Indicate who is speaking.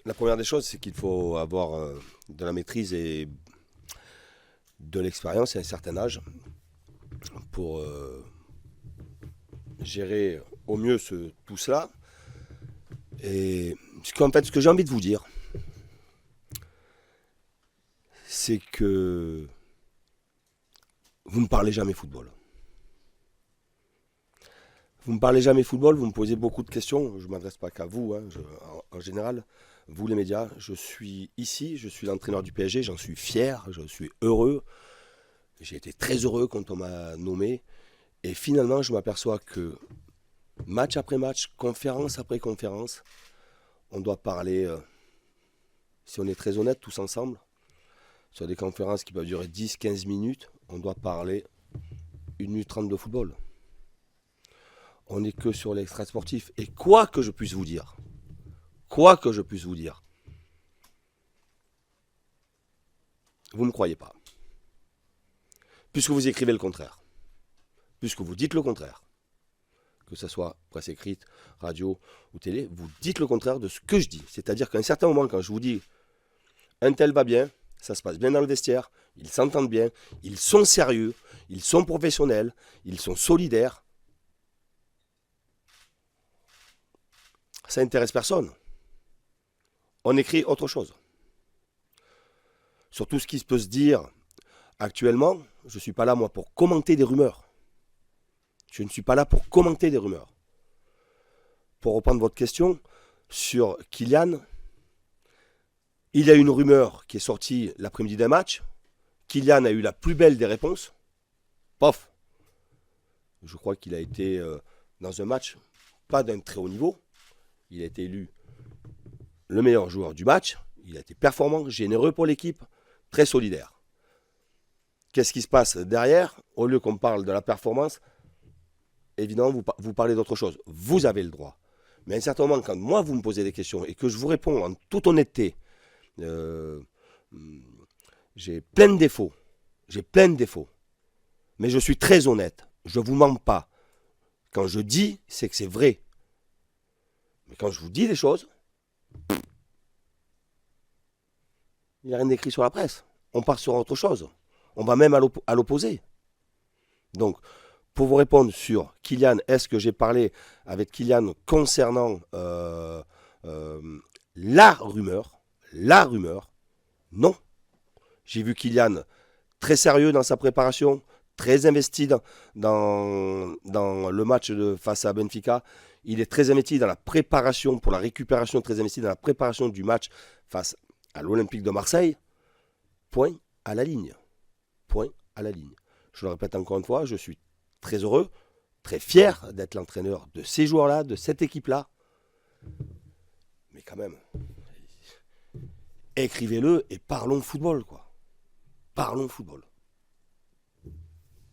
Speaker 1: La première des choses, c'est qu'il faut avoir de la maîtrise et de l'expérience et un certain âge pour gérer au mieux tout cela. Et en fait, ce que j'ai envie de vous dire, c'est que vous ne parlez jamais football. Vous ne parlez jamais football, vous me posez beaucoup de questions. Je ne m'adresse pas qu'à vous, hein, en général. Vous les médias, je suis ici, je suis l'entraîneur du PSG, j'en suis fier, je suis heureux. J'ai été très heureux quand on m'a nommé. Et finalement, je m'aperçois que match après match, conférence après conférence, on doit parler, si on est très honnête tous ensemble, sur des conférences qui peuvent durer 10-15 minutes, on doit parler 1 minute 30 de football. On n'est que sur l'extra sportif. Et quoi que je puisse vous dire, vous ne me croyez pas. Puisque vous écrivez le contraire. Puisque vous dites le contraire. Que ce soit presse écrite, radio ou télé, vous dites le contraire de ce que je dis. C'est-à-dire qu'à un certain moment, quand je vous dis un tel va bien, ça se passe bien dans le vestiaire, ils s'entendent bien, ils sont sérieux, ils sont professionnels, ils sont solidaires, ça n'intéresse personne. On écrit autre chose. Sur tout ce qui peut se dire actuellement, je ne suis pas là, moi, pour commenter des rumeurs. Je ne suis pas là pour commenter des rumeurs. Pour reprendre votre question sur Kylian, il y a une rumeur qui est sortie l'après-midi d'un match. Kylian a eu la plus belle des réponses. Pof. Je crois qu'il a été dans un match, pas d'un très haut niveau. Il a été élu le meilleur joueur du match. Il a été performant, généreux pour l'équipe, très solidaire. Qu'est-ce qui se passe derrière? Au lieu qu'on parle de la performance, évidemment, vous parlez d'autre chose. Vous avez le droit. Mais à un certain moment, quand moi, vous me posez des questions et que je vous réponds en toute honnêteté, j'ai plein de défauts. Mais je suis très honnête. Je ne vous mens pas. Quand je dis, c'est que c'est vrai. Mais quand je vous dis des choses, il n'y a rien d'écrit sur la presse. On part sur autre chose. On va même à l'opposé. Donc, pour vous répondre sur Kylian, est-ce que j'ai parlé avec Kylian concernant la rumeur? Non. J'ai vu Kylian très sérieux dans sa préparation, très investi dans le match face à Benfica. Il est très investi dans la préparation pour la récupération, très investi dans la préparation du match face à l'Olympique de Marseille. Point à la ligne. Point à la ligne. Je le répète encore une fois, je suis très heureux, très fier d'être l'entraîneur de ces joueurs-là, de cette équipe-là. Mais quand même, écrivez-le et parlons football, quoi. Parlons football.